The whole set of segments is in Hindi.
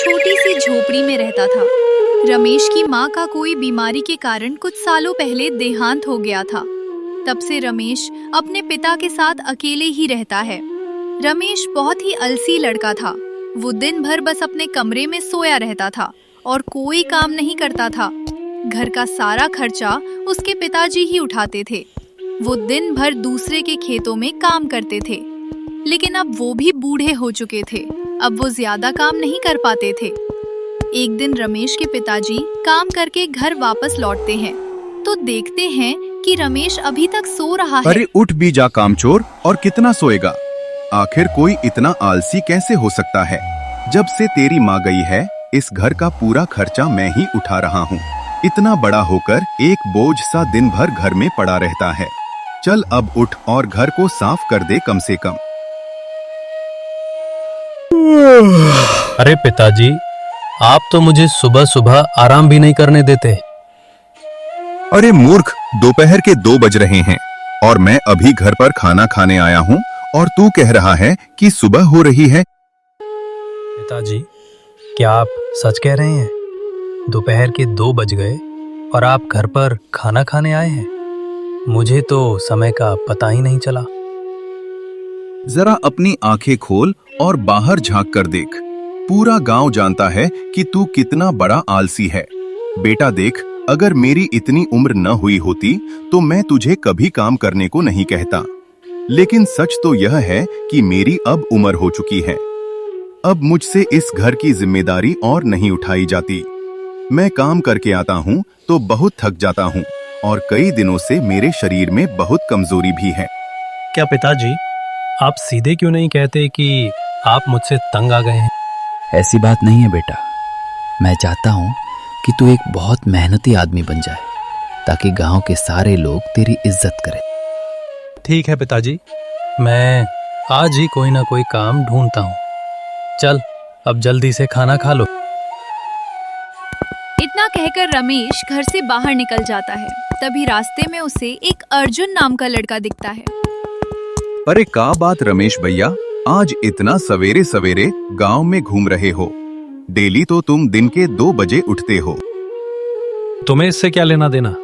छोटी सी झोपड़ी में रहता था। रमेश की माँ का कोई बीमारी के कारण कुछ सालों पहले देहांत हो गया था। तब से रमेश अपने पिता के साथ अकेले ही रहता है। रमेश बहुत ही आलसी लड़का था। वो दिन भर बस अपने कमरे में सोया रहता था और कोई काम नहीं करता था। घर का सारा खर्चा उसके पिताजी ही उठाते थे। वो दिन भर दूसरे के खेतों में काम करते थे, लेकिन अब वो भी बूढ़े हो चुके थे। अब वो ज्यादा काम नहीं कर पाते थे। एक दिन रमेश के पिताजी काम करके घर वापस लौटते हैं तो देखते हैं कि रमेश अभी तक सो रहा है। अरे उठ भी जा कामचोर, और कितना सोएगा? आखिर कोई इतना आलसी कैसे हो सकता है? जब से तेरी माँ गई है, इस घर का पूरा खर्चा मैं ही उठा रहा हूँ। इतना बड़ा होकर एक बोझ सा दिन भर घर में पड़ा रहता है। चल अब उठ और घर को साफ कर दे कम से कम। अरे पिताजी, आप तो मुझे सुबह सुबह आराम भी नहीं करने देते। अरे मूर्ख, दोपहर के 2 बज रहे हैं और मैं अभी घर पर खाना खाने आया हूँ और तू कह रहा है कि सुबह हो रही है। पिताजी, क्या आप सच कह रहे हैं? दोपहर के 2 बज गए और आप घर पर खाना खाने आए हैं? मुझे तो समय का पता ही नहीं चला। जरा अपनी आंखें खोल और बाहर झांक कर देख। पूरा गांव जानता है कि तू कितना बड़ा आलसी है। बेटा देख, अगर मेरी इतनी उम्र न हुई होती तो मैं तुझे कभी काम करने को नहीं कहता। लेकिन सच तो यह है कि मेरी अब उम्र हो चुकी है। अब मुझसे इस घर की जिम्मेदारी और नहीं उठाई जाती। मैं काम करके आता हूँ तो बहुत थक जाता हूँ और कई दिनों से मेरे शरीर में बहुत कमजोरी भी है। क्या पिताजी, आप सीधे क्यों नहीं कहते कि आप मुझसे तंग आ गए हैं? ऐसी बात नहीं है बेटा। मैं चाहता हूँ कि तू एक बहुत मेहनती आदमी बन जाए ताकि गांव के सारे लोग तेरी इज्जत करें। ठीक है पिताजी, मैं आज ही कोई ना कोई काम ढूंढता हूँ। चल अब जल्दी से खाना खा लो। इतना कहकर रमेश घर से बाहर निकल जाता है। तभी रास्ते में उसे एक अर्जुन नाम का लड़का दिखता है। अरे क्या बात रमेश भैया, आज इतना सवेरे सवेरे गांव में घूम रहे हो? डेली तो तुम दिन के 2 बजे उठते हो। तुम्हें इससे क्या लेना देना?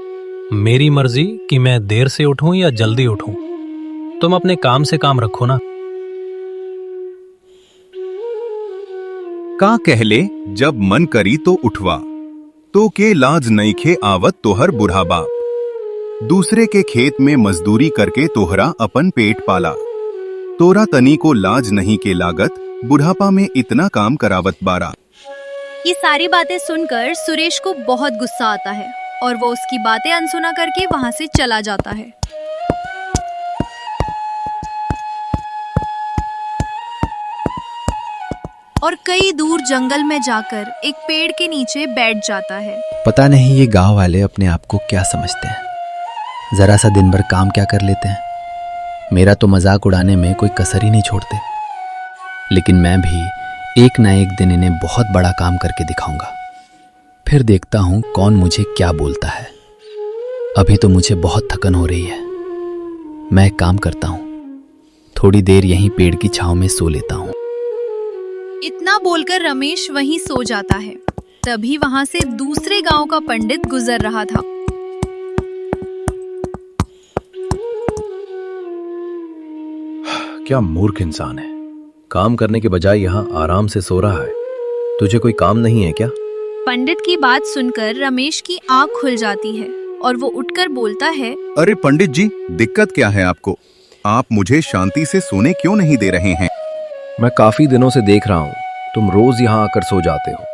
मेरी मर्जी कि मैं देर से उठूं या जल्दी उठूं। तुम अपने काम से काम रखो ना। का कहले, जब मन करी तो उठवा, तो के लाज नईखे आवत तोहर बुढ़ा बाप। दूसरे के खेत में मजदूरी करके तोहरा अपन पेट पाला। तोरा तनी को लाज नहीं के लागत, बुढ़ापा में इतना काम करावत बारा। ये सारी बातें सुनकर सुरेश को बहुत गुस्सा आता है और वो उसकी बातें अनसुना करके वहां से चला जाता है। और कई दूर जंगल में जाकर एक पेड़ के नीचे बैठ जाता है। पता नहीं ये गांव वाले अपने आप को क्या समझते हैं। जरा सा दिन भर काम क्या कर लेते हैं। मेरा तो मजाक उड़ाने में कोई कसर ही नहीं छोड़ते। लेकिन मैं भी एक ना एक दिन इन्हें बहुत बड़ा काम करके दिखाऊंगा। फिर देखता हूं कौन मुझे क्या बोलता है। अभी तो मुझे बहुत थकन हो रही है। मैं एक काम करता हूं, थोड़ी देर यहीं पेड़ की छांव में सो लेता हूं। इतना बोलकर रमेश वहीं सो जाता है। तभी वहां से दूसरे गांव का पंडित गुजर रहा था। क्या मूर्ख इंसान है, काम करने के बजाय यहाँ आराम से सो रहा है। तुझे कोई काम नहीं है क्या? पंडित की बात सुनकर रमेश की आंख खुल जाती है और वो उठकर बोलता है, अरे पंडित जी, दिक्कत क्या है आपको? आप मुझे शांति से सोने क्यों नहीं दे रहे हैं? मैं काफी दिनों से देख रहा हूँ तुम रोज यहाँ आकर सो जाते हो।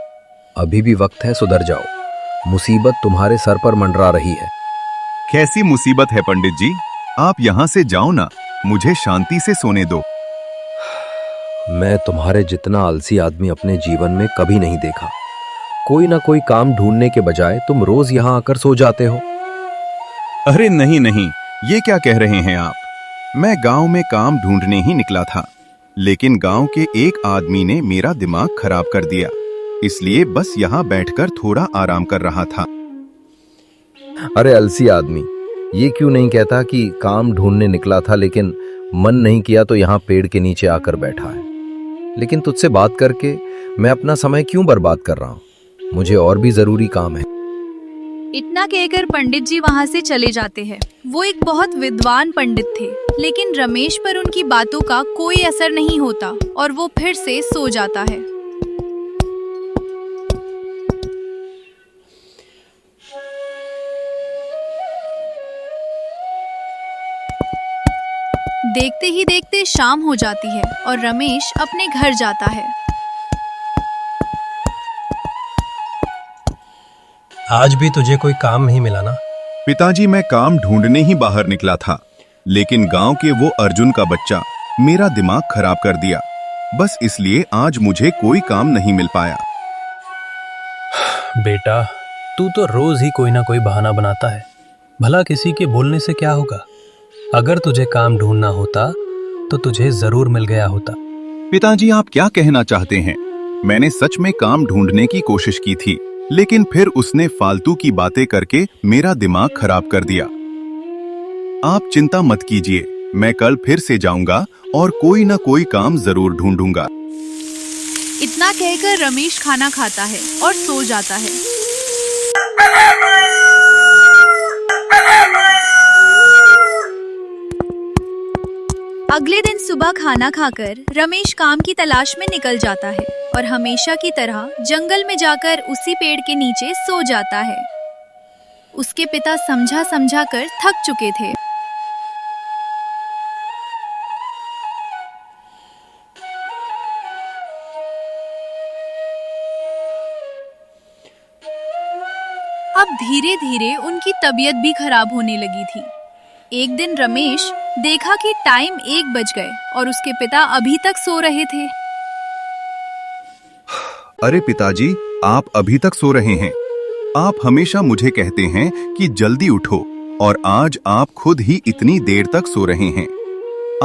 अभी भी वक्त है, सुधर जाओ। मुसीबत तुम्हारे सर पर मंडरा रही है। कैसी मुसीबत है पंडित जी? आप यहाँ से जाओ ना, मुझे शांति से सोने दो। मैं तुम्हारे जितना आलसी आदमी अपने जीवन में कभी नहीं देखा। कोई ना कोई काम ढूंढने के बजाय तुम रोज यहाँ आकर सो जाते हो। अरे नहीं नहीं, ये क्या कह रहे हैं आप? मैं गांव में काम ढूंढने ही निकला था, लेकिन गांव के एक आदमी ने मेरा दिमाग खराब कर दिया, इसलिए बस यहाँ बैठकर थोड़ा आराम कर रहा था। अरे आलसी आदमी, ये क्यों नहीं कहता कि काम ढूंढने निकला था लेकिन मन नहीं किया तो यहाँ पेड़ के नीचे आकर बैठा है। लेकिन तुझसे बात करके मैं अपना समय क्यों बर्बाद कर रहा हूँ? मुझे और भी जरूरी काम है। इतना कहकर पंडित जी वहां से चले जाते हैं। वो एक बहुत विद्वान पंडित थे, लेकिन रमेश पर उनकी बातों का कोई असर नहीं होता और वो फिर से सो जाता है। देखते ही देखते शाम हो जाती है और रमेश अपने घर जाता है। आज भी तुझे कोई काम नहीं मिला ना? पिताजी, मैं काम ढूंढने ही बाहर निकला था, लेकिन गांव के वो अर्जुन का बच्चा मेरा दिमाग खराब कर दिया। बस इसलिए आज मुझे कोई काम नहीं मिल पाया। बेटा, तू तो रोज ही कोई ना कोई बहाना बनाता है। भला किसी के बोलने से क्या होगा? अगर तुझे काम ढूंढना होता तो तुझे जरूर मिल गया होता। पिताजी, आप क्या कहना चाहते हैं? मैंने सच में काम ढूंढने की कोशिश की थी, लेकिन फिर उसने फालतू की बातें करके मेरा दिमाग खराब कर दिया। आप चिंता मत कीजिए, मैं कल फिर से जाऊंगा और कोई ना कोई काम जरूर ढूंढूंगा। इतना कहकर रमेश खाना खाता है और सो जाता है। अगले दिन सुबह खाना खाकर रमेश काम की तलाश में निकल जाता है और हमेशा की तरह जंगल में जाकर उसी पेड़ के नीचे सो जाता है। उसके पिता समझा समझा कर थक चुके थे। अब धीरे धीरे उनकी तबीयत भी खराब होने लगी थी। एक दिन रमेश देखा कि टाइम 1 बज गए और उसके पिता अभी तक सो रहे थे। अरे पिताजी, आप अभी तक सो रहे हैं? आप हमेशा मुझे कहते हैं कि जल्दी उठो, और आज आप खुद ही इतनी देर तक सो रहे हैं।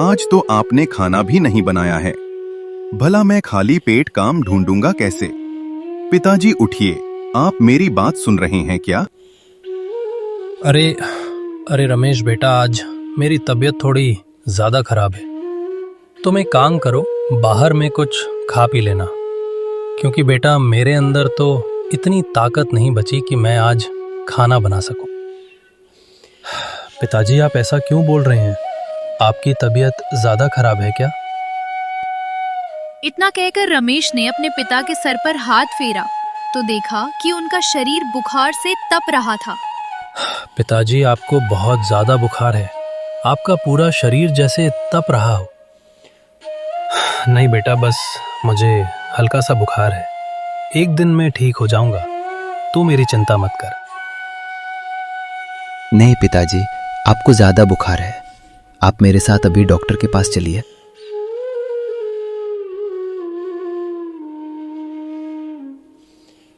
आज तो आपने खाना भी नहीं बनाया है। भला मैं खाली पेट काम ढूंढूंगा कैसे? पिताजी उठिए, आप मेरी बात सुन रहे हैं क्या? अरे रमेश बेटा, आज मेरी तबीयत थोड़ी ज्यादा खराब है। तुम एक काम करो, बाहर में कुछ खा पी लेना, क्योंकि बेटा मेरे अंदर तो इतनी ताकत नहीं बची कि मैं आज खाना बना सकूं। पिताजी, आप ऐसा क्यों बोल रहे हैं? आपकी तबीयत ज्यादा खराब है क्या? इतना कहकर रमेश ने अपने पिता के सर पर हाथ फेरा तो देखा कि उनका शरीर बुखार से तप रहा था। पिताजी, आपको बहुत ज्यादा बुखार है। आपका पूरा शरीर जैसे तप रहा हो। नहीं बेटा, बस मुझे हल्का सा बुखार है। एक दिन में ठीक हो जाऊंगा, तू मेरी चिंता मत कर। नहीं पिताजी, आपको ज्यादा बुखार है। आप मेरे साथ अभी डॉक्टर के पास चलिए।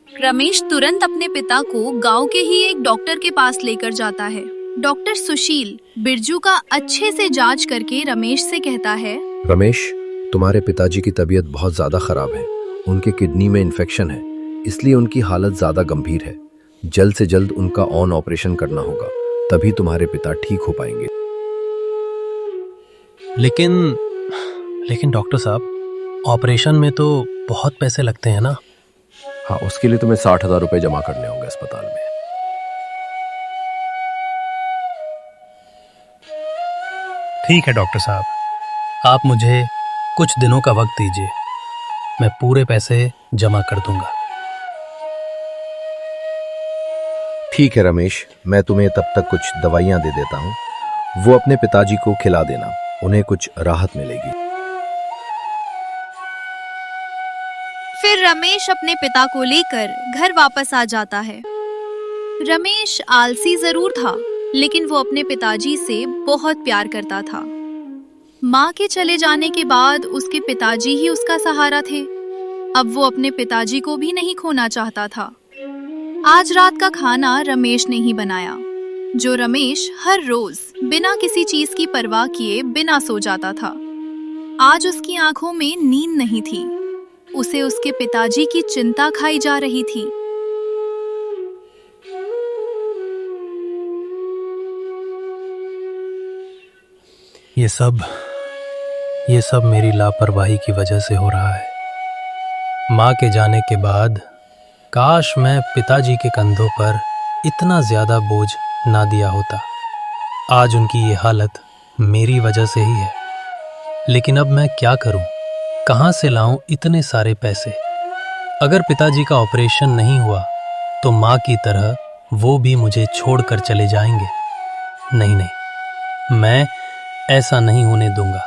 रमेश तुरंत अपने पिता को गांव के ही एक डॉक्टर के पास लेकर जाता है। डॉक्टर सुशील बिरजू का अच्छे से जांच करके रमेश से कहता है, रमेश, तुम्हारे पिताजी की तबीयत बहुत ज्यादा खराब है। उनके किडनी में इन्फेक्शन है, इसलिए उनकी हालत ज्यादा गंभीर है। जल्द से जल्द उनका ऑन ऑपरेशन करना होगा, तभी तुम्हारे पिता ठीक हो पाएंगे। लेकिन डॉक्टर साहब, ऑपरेशन में तो बहुत पैसे लगते हैं ना? हाँ, उसके लिए तुम्हें 60,000 रुपए जमा करने होंगे अस्पताल में। ठीक है डॉक्टर साहब, आप मुझे कुछ दिनों का वक्त दीजिए, मैं पूरे पैसे जमा कर दूंगा। ठीक है रमेश, मैं तुम्हें तब तक कुछ दवाइयां दे देता हूँ। वो अपने पिताजी को खिला देना, उन्हें कुछ राहत मिलेगी। फिर रमेश अपने पिता को लेकर घर वापस आ जाता है। रमेश आलसी जरूर था, लेकिन वो अपने पिताजी से बहुत प्यार करता था। माँ के चले जाने के बाद उसके पिताजी ही उसका सहारा थे। अब वो अपने पिताजी को भी नहीं खोना चाहता था। आज रात का खाना रमेश ने ही बनाया, जो रमेश हर रोज बिना किसी चीज की परवाह किए बिना सो जाता था। आज उसकी आंखों में नींद नहीं थी, उसे उसके पिताजी की चिंता खाई जा रही थी। ये सब मेरी लापरवाही की वजह से हो रहा है। माँ के जाने के बाद काश मैं पिताजी के कंधों पर इतना ज्यादा बोझ ना दिया होता। आज उनकी ये हालत मेरी वजह से ही है। लेकिन अब मैं क्या करूं? कहां से लाऊं इतने सारे पैसे? अगर पिताजी का ऑपरेशन नहीं हुआ तो माँ की तरह वो भी मुझे छोड़कर चले जाएंगे। नहीं नहीं, मैं ऐसा नहीं होने दूंगा।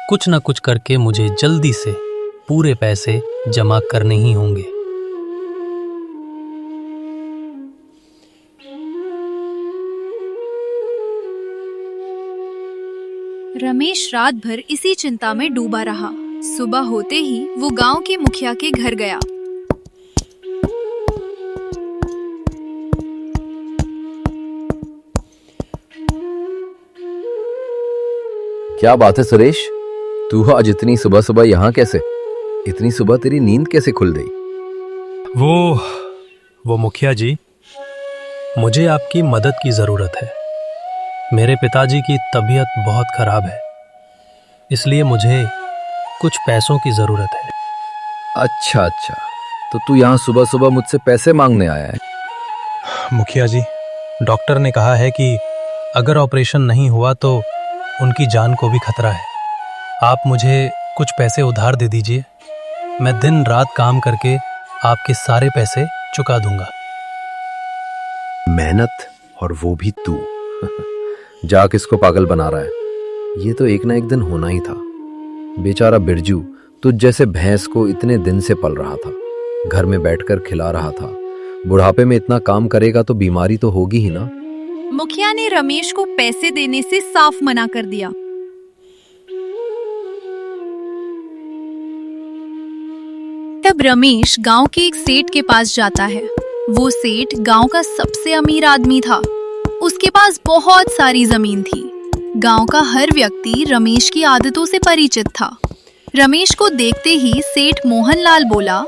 कुछ ना कुछ करके मुझे जल्दी से पूरे पैसे जमा करने ही होंगे। रमेश रात भर इसी चिंता में डूबा रहा। सुबह होते ही वो गांव के मुखिया के घर गया। क्या बात है सुरेश, तू आज इतनी सुबह सुबह यहाँ कैसे? इतनी सुबह तेरी नींद कैसे खुल गई? वो मुखिया जी, मुझे आपकी मदद की जरूरत है। मेरे पिताजी की तबीयत बहुत खराब है, इसलिए मुझे कुछ पैसों की जरूरत है। अच्छा अच्छा, तो तू यहाँ सुबह सुबह मुझसे पैसे मांगने आया है? मुखिया जी, डॉक्टर ने कहा है कि अगर ऑपरेशन नहीं हुआ तो उनकी जान को भी खतरा है। आप मुझे कुछ पैसे उधार दे दीजिए, मैं दिन रात काम करके आपके सारे पैसे चुका दूंगा। मेहनत, और वो भी तू। जा किसको पागल बना रहा है? ये तो एक ना एक दिन होना ही था। बेचारा बिरजू तुझ जैसे भैंस को इतने दिन से पल रहा था, घर में बैठकर खिला रहा था। बुढ़ापे में इतना काम करेगा तो बीमारी तो होगी ही ना। मुखिया ने रमेश को पैसे देने से साफ मना कर दिया। तब रमेश गांव के एक सेठ के पास जाता है। वो सेठ गांव का सबसे अमीर आदमी था। उसके पास बहुत सारी जमीन थी। गांव का हर व्यक्ति रमेश की आदतों से परिचित था। रमेश को देखते ही सेठ मोहनलाल बोला,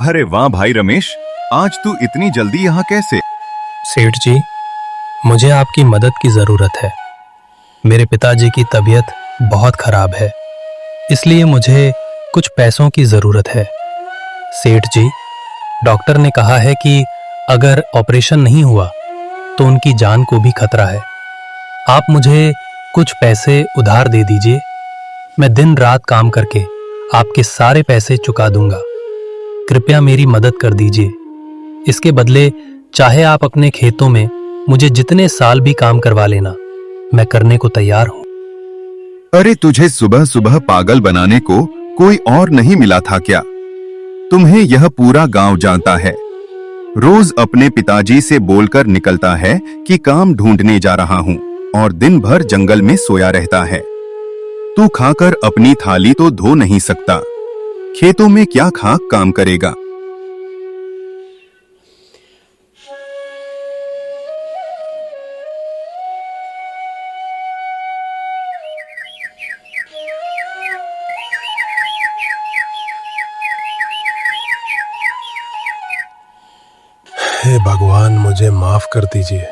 अरे वाह भाई रमेश, आज तू इतनी जल्दी यहाँ कैसे? सेठ जी, मुझे आपकी मदद की जरूरत है। मेरे पिताजी की तबीयत बहुत खराब है, इसलिए मुझे कुछ पैसों की जरूरत है। सेठ जी, डॉक्टर ने कहा है कि अगर ऑपरेशन नहीं हुआ तो उनकी जान को भी खतरा है। आप मुझे कुछ पैसे उधार दे दीजिए, मैं दिन रात काम करके आपके सारे पैसे चुका दूंगा। कृपया मेरी मदद कर दीजिए। इसके बदले चाहे आप अपने खेतों में मुझे जितने साल भी काम करवा लेना, मैं करने को तैयार हूं। अरे तुझे सुबह सुबह पागल बनाने को कोई और नहीं मिला था क्या? तुम्हें यह पूरा गांव जानता है। रोज अपने पिताजी से बोलकर निकलता है कि काम ढूंढने जा रहा हूं और दिन भर जंगल में सोया रहता है। तू खाकर अपनी थाली तो धो नहीं सकता, खेतों में क्या खाक काम करेगा? हे भगवान, मुझे माफ कर दीजिए।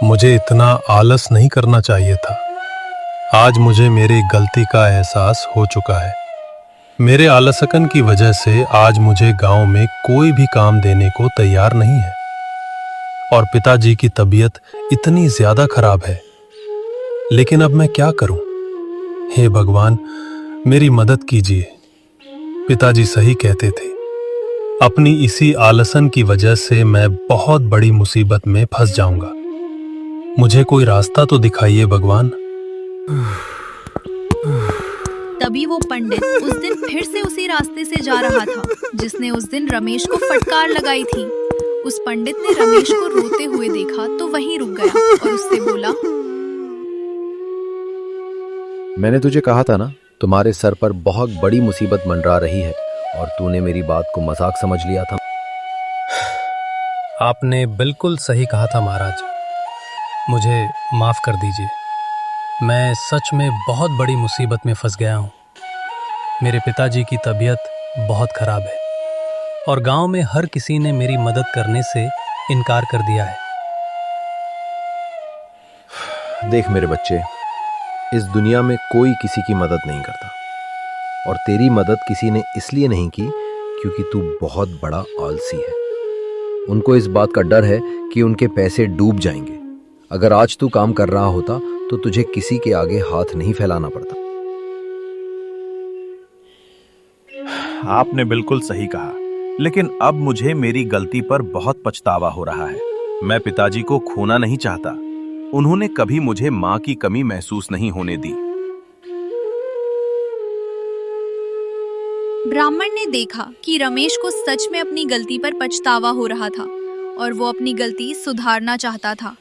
मुझे इतना आलस नहीं करना चाहिए था। आज मुझे मेरी गलती का एहसास हो चुका है। मेरे आलसकन की वजह से आज मुझे गांव में कोई भी काम देने को तैयार नहीं है, और पिताजी की तबीयत इतनी ज्यादा खराब है। लेकिन अब मैं क्या करूं? हे भगवान, मेरी मदद कीजिए। पिताजी सही कहते थे, अपनी इसी आलसन की वजह से मैं बहुत बड़ी मुसीबत में फंस जाऊंगा। मुझे कोई रास्ता तो दिखाइए भगवान। तभी वो पंडित उस दिन फिर से उसी रास्ते से जा रहा था जिसने उस दिन रमेश को फटकार लगाई थी। उस पंडित ने रमेश को रोते हुए देखा तो वहीं रुक गया और उससे बोला, मैंने तुझे कहा था ना, तुम्हारे सर पर बहुत बड़ी मुसीबत मंडरा रही है, और तूने मेरी बात को मजाक समझ लिया था। आपने बिल्कुल सही कहा था महाराज। मुझे माफ कर दीजिए। मैं सच में बहुत बड़ी मुसीबत में फंस गया हूँ। मेरे पिताजी की तबीयत बहुत खराब है और गांव में हर किसी ने मेरी मदद करने से इनकार कर दिया है। देख मेरे बच्चे, इस दुनिया में कोई किसी की मदद नहीं करता। और तेरी मदद किसी ने इसलिए नहीं की क्योंकि तू बहुत बड़ा आलसी है। उनको इस बात का डर है कि उनके पैसे डूब जाएंगे। अगर आज तू काम कर रहा होता तो तुझे किसी के आगे हाथ नहीं फैलाना पड़ता। आपने बिल्कुल सही कहा, लेकिन अब मुझे मेरी गलती पर बहुत पछतावा हो रहा है। मैं पिताजी को खोना नहीं चाहता। उन्होंने कभी मुझे मां की कमी महसूस नहीं होने दी। ब्राह्मण ने देखा कि रमेश को सच में अपनी गलती पर पछतावा हो रहा था और वो अपनी गलती सुधारना चाहता था।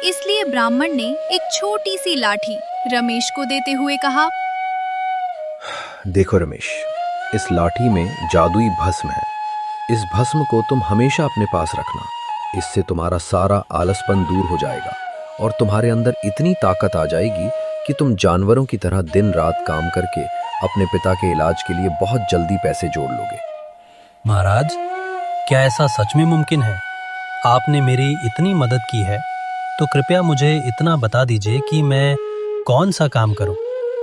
इसलिए ब्राह्मण ने एक छोटी सी लाठी रमेश को देते हुए कहा, देखो रमेश, इस लाठी में जादुई भस्म है। इस भस्म को तुम हमेशा अपने पास रखना। इससे तुम्हारा सारा आलसपन दूर हो जाएगा और तुम्हारे अंदर इतनी ताकत आ जाएगी कि तुम जानवरों की तरह दिन रात काम करके अपने पिता के इलाज के लिए बहुत जल्दी पैसे जोड़ लोगे। महाराज, क्या ऐसा सच में मुमकिन है? आपने मेरी इतनी मदद की है, तो कृपया मुझे इतना बता दीजिए कि मैं कौन सा काम करूं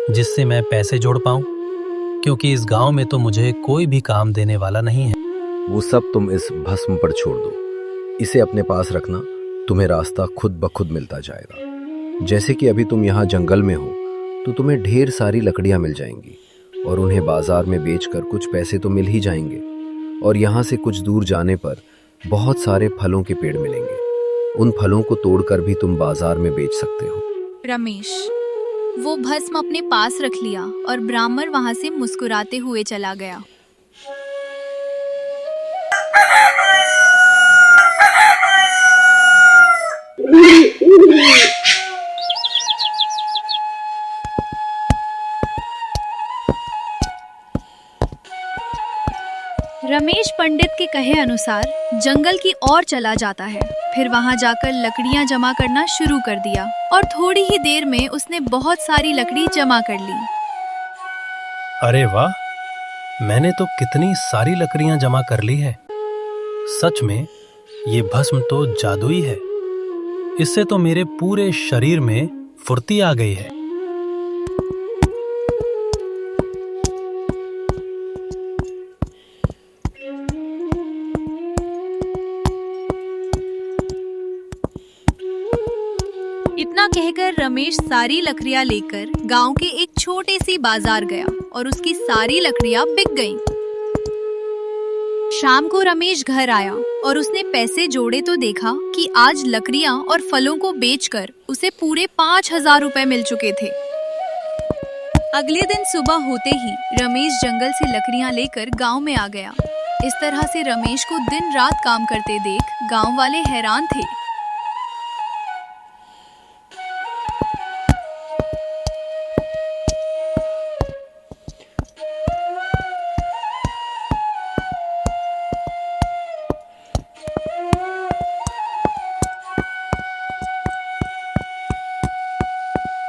जिससे मैं पैसे जोड़ पाऊं, क्योंकि इस गांव में तो मुझे कोई भी काम देने वाला नहीं है। वो सब तुम इस भस्म पर छोड़ दो। इसे अपने पास रखना, तुम्हें रास्ता खुद ब खुद मिलता जाएगा। जैसे कि अभी तुम यहाँ जंगल में हो तो तुम्हें ढेर सारी लकड़ियाँ मिल जाएंगी और उन्हें बाजार में बेचकर कुछ पैसे तो मिल ही जाएंगे। और यहाँ से कुछ दूर जाने पर बहुत सारे फलों के पेड़ मिलेंगे। उन फलों को तोड़कर भी तुम बाजार में बेच सकते हो। रमेश वो भस्म अपने पास रख लिया और ब्राह्मण वहां से मुस्कुराते हुए चला गया। रमेश पंडित के कहे अनुसार जंगल की ओर चला जाता है। फिर वहां जाकर लकड़ियां जमा करना शुरू कर दिया और थोड़ी ही देर में उसने बहुत सारी लकड़ी जमा कर ली। अरे वाह, मैंने तो कितनी सारी लकड़ियां जमा कर ली है। सच में ये भस्म तो जादुई है। इससे तो मेरे पूरे शरीर में फुर्ती आ गई है। इतना कहकर रमेश सारी लकड़ियां लेकर गांव के एक छोटे सी बाजार गया और उसकी सारी लकड़ियां बिक गईं। शाम को रमेश घर आया और उसने पैसे जोड़े तो देखा कि आज लकड़ियां और फलों को बेचकर उसे पूरे 5,000 रुपए मिल चुके थे। अगले दिन सुबह होते ही रमेश जंगल से लकड़ियां लेकर गांव में आ गया। इस तरह से रमेश को दिन रात काम करते देख गांव वाले हैरान थे।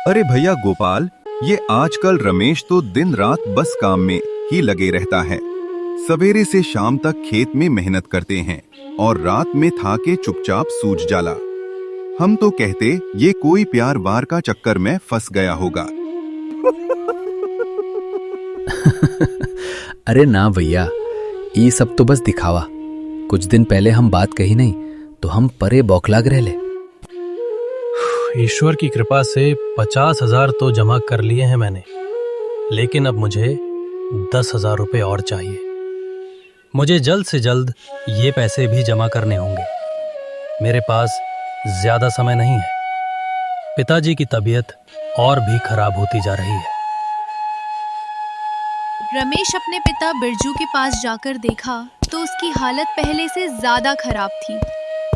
अरे भैया गोपाल, ये आजकल रमेश तो दिन रात बस काम में ही लगे रहता है। सवेरे से शाम तक खेत में मेहनत करते हैं और रात में था के चुपचाप सूझ जाला। हम तो कहते ये कोई प्यार वार का चक्कर में फंस गया होगा। अरे ना भैया, ये सब तो बस दिखावा। कुछ दिन पहले हम बात कही नहीं तो हम परे बौखलाग रह ले। ईश्वर की कृपा से 50,000 तो जमा कर लिए हैं मैंने, लेकिन अब मुझे 10,000 रुपए और चाहिए। मुझे जल्द से जल्द ये पैसे भी जमा करने होंगे। मेरे पास ज्यादा समय नहीं है। पिताजी की तबीयत और भी खराब होती जा रही है। रमेश अपने पिता बिरजू के पास जाकर देखा तो उसकी हालत पहले से ज्यादा खराब थी।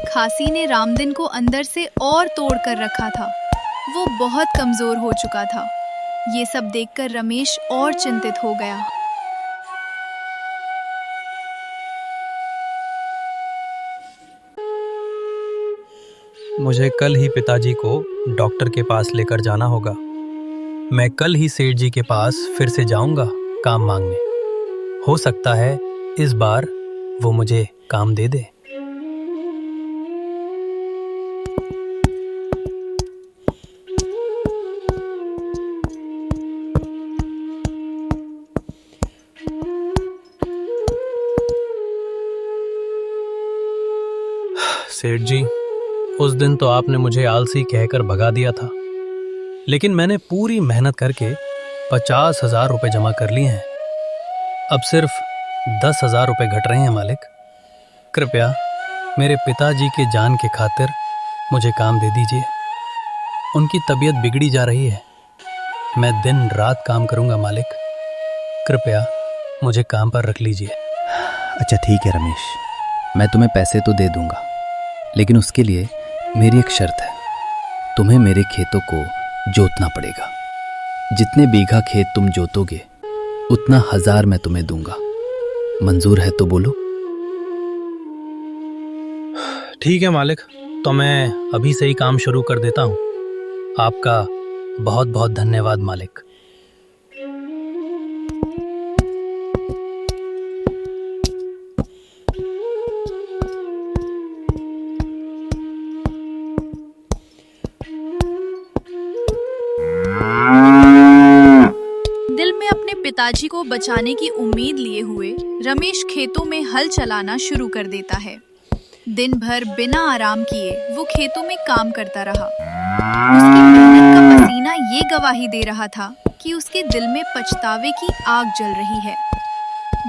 खांसी ने रामदिन को अंदर से और तोड़ कर रखा था। वो बहुत कमजोर हो चुका था। ये सब देखकर रमेश और चिंतित हो गया। मुझे कल ही पिताजी को डॉक्टर के पास लेकर जाना होगा। मैं कल ही सेठ जी के पास फिर से जाऊंगा काम मांगने। हो सकता है इस बार वो मुझे काम दे दे। सेठ जी, उस दिन तो आपने मुझे आलसी कहकर भगा दिया था, लेकिन मैंने पूरी मेहनत करके 50,000 रुपये जमा कर लिए हैं। अब सिर्फ 10,000 रुपये घट रहे हैं मालिक। कृपया मेरे पिताजी के जान के खातिर मुझे काम दे दीजिए। उनकी तबीयत बिगड़ी जा रही है। मैं दिन रात काम करूंगा मालिक। कृपया मुझे काम पर रख लीजिए। अच्छा ठीक है रमेश, मैं तुम्हें पैसे तो दे दूंगा, लेकिन उसके लिए मेरी एक शर्त है। तुम्हें मेरे खेतों को जोतना पड़ेगा। जितने बीघा खेत तुम जोतोगे उतना 1000 मैं तुम्हें दूंगा। मंजूर है तो बोलो। ठीक है मालिक, तो मैं अभी से ही काम शुरू कर देता हूँ। आपका बहुत बहुत धन्यवाद मालिक। दिल में अपने पिताजी को बचाने की उम्मीद लिए हुए रमेश खेतों में हल चलाना शुरू कर देता है। दिन भर बिना आराम किए वो खेतों में काम करता रहा। उसकी मेहनत का पसीना ये गवाही दे रहा था कि उसके दिल में पछतावे की आग जल रही है।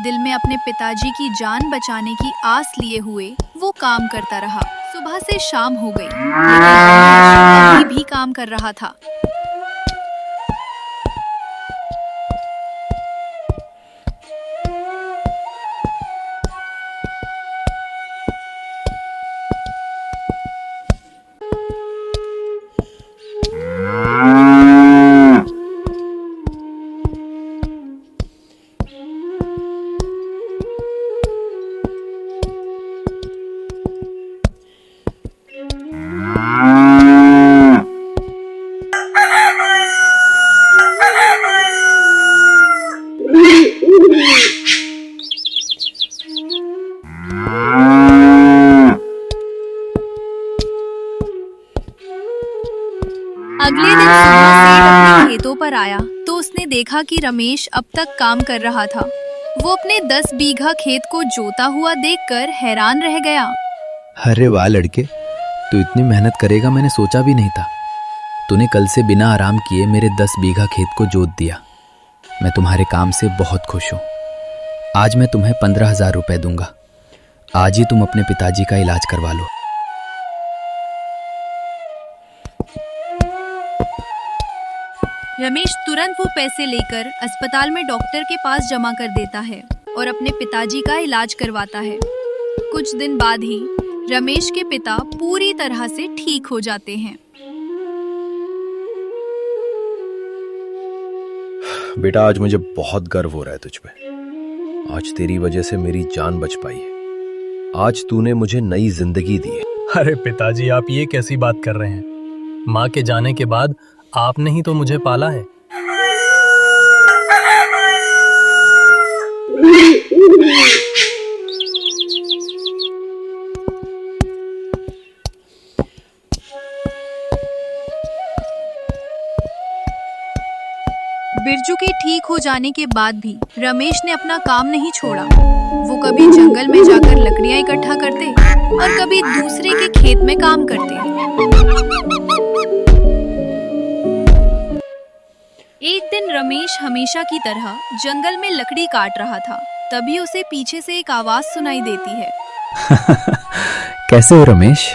दिल में अपने पिताजी की जान बचाने की आस लिए हुए वो काम करता रहा। सुबह से शाम हो गई, लेकिन रमेश अभी भी काम कर रहा था। अगले दिन सुबह सेठ अपने खेतों पर आया तो उसने देखा कि रमेश अब तक काम कर रहा था। वो अपने 10 बीघा खेत को जोता हुआ देखकर हैरान रह गया। अरे वाह लड़के, तू इतनी मेहनत करेगा मैंने सोचा भी नहीं था। तूने कल से बिना आराम किए मेरे 10 बीघा खेत को जोत दिया। मैं तुम्हारे काम से बहुत खुश हूँ। आज मैं तुम्हें 15,000 रुपये दूंगा। आज ही तुम अपने पिताजी का इलाज करवा लो। रमेश तुरंत वो पैसे लेकर अस्पताल में डॉक्टर के पास जमा कर देता है और अपने पिताजी का इलाज करवाता है। कुछ दिन बाद ही रमेश के पिता पूरी तरह से ठीक हो जाते हैं। बेटा, आज मुझे बहुत गर्व हो रहा है तुझ पे। आज तेरी वजह से मेरी जान बच पाई है। आज तूने मुझे नई जिंदगी दी है। अरे पिताजी, आप ये कैसी बात कर रहे हैं? माँ के जाने के बाद आपने ही तो मुझे पाला है। बिरजू के ठीक हो जाने के बाद भी रमेश ने अपना काम नहीं छोड़ा। वो कभी जंगल में जाकर लकड़ियां इकट्ठा करते और कभी दूसरे के खेत में काम करते। एक दिन रमेश हमेशा की तरह जंगल में लकड़ी काट रहा था। तभी उसे पीछे से एक आवाज सुनाई देती है। कैसे हो रमेश?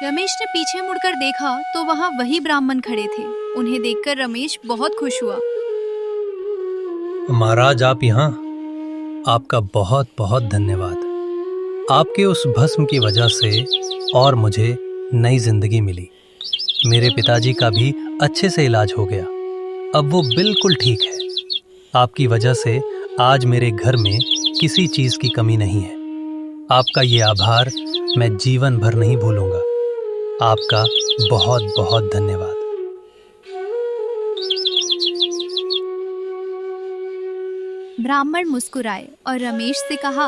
रमेश ने पीछे मुड़कर देखा तो वहाँ वही ब्राह्मण खड़े थे। उन्हें देखकर रमेश बहुत खुश हुआ। महाराज, आप यहाँ? आपका बहुत बहुत धन्यवाद। आपके उस भस्म की वजह से और मुझे नई जिंदगी मिली। मेरे पिताजी का भी अच्छे से इलाज हो गया। अब वो बिल्कुल ठीक है। आपकी वजह से आज मेरे घर में किसी चीज की कमी नहीं है। आपका ये आभार मैं जीवन भर नहीं भूलूंगा। आपका बहुत बहुत धन्यवाद। ब्राह्मण मुस्कुराए और रमेश से कहा,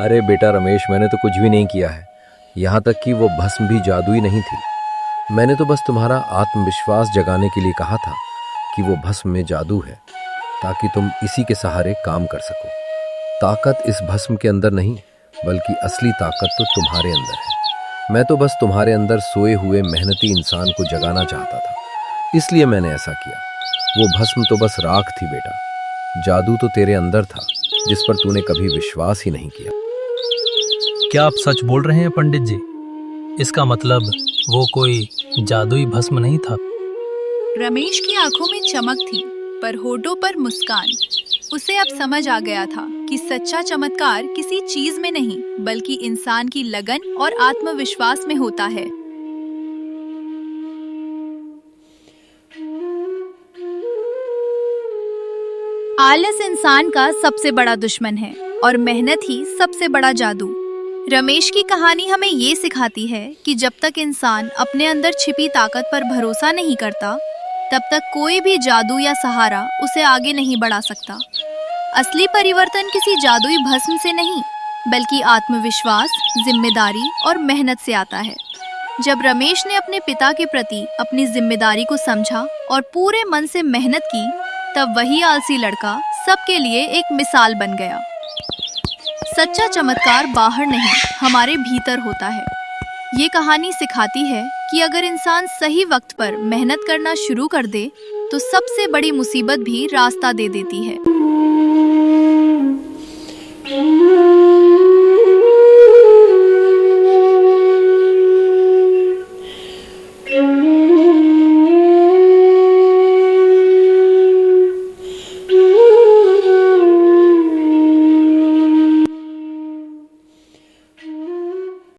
अरे बेटा रमेश, मैंने तो कुछ भी नहीं किया है। यहाँ तक कि वो भस्म भी जादुई नहीं थी। मैंने तो बस तुम्हारा आत्मविश्वास जगाने के लिए कहा था कि वो भस्म में जादू है, ताकि तुम इसी के सहारे काम कर सको। ताकत इस भस्म के अंदर नहीं, बल्कि असली ताकत तो तुम्हारे अंदर है। मैं तो बस तुम्हारे अंदर सोए हुए मेहनती इंसान को जगाना चाहता था, इसलिए मैंने ऐसा किया। वो भस्म तो बस राख थी बेटा, जादू तो तेरे अंदर था जिस पर तूने कभी विश्वास ही नहीं किया। क्या आप सच बोल रहे हैं पंडित जी? इसका मतलब वो कोई जादुई भस्म नहीं था। रमेश की आंखों में चमक थी पर होठों पर मुस्कान। उसे अब समझ आ गया था कि सच्चा चमत्कार किसी चीज में नहीं बल्कि इंसान की लगन और आत्मविश्वास में होता है। आलस इंसान का सबसे बड़ा दुश्मन है और मेहनत ही सबसे बड़ा जादू। रमेश की कहानी हमें ये सिखाती है कि जब तक इंसान अपने अंदर छिपी ताकत पर भरोसा नहीं करता, तब तक कोई भी जादू या सहारा उसे आगे नहीं बढ़ा सकता। असली परिवर्तन किसी जादुई भस्म से नहीं, बल्कि आत्मविश्वास, जिम्मेदारी और मेहनत से आता है। जब रमेश ने अपने पिता के प्रति अपनी जिम्मेदारी को समझा और पूरे मन से मेहनत की, तब वही आलसी लड़का सबके लिए एक मिसाल बन गया। सच्चा चमत्कार बाहर नहीं, हमारे भीतर होता है। ये कहानी सिखाती है कि अगर इंसान सही वक्त पर मेहनत करना शुरू कर दे, तो सबसे बड़ी मुसीबत भी रास्ता दे देती है।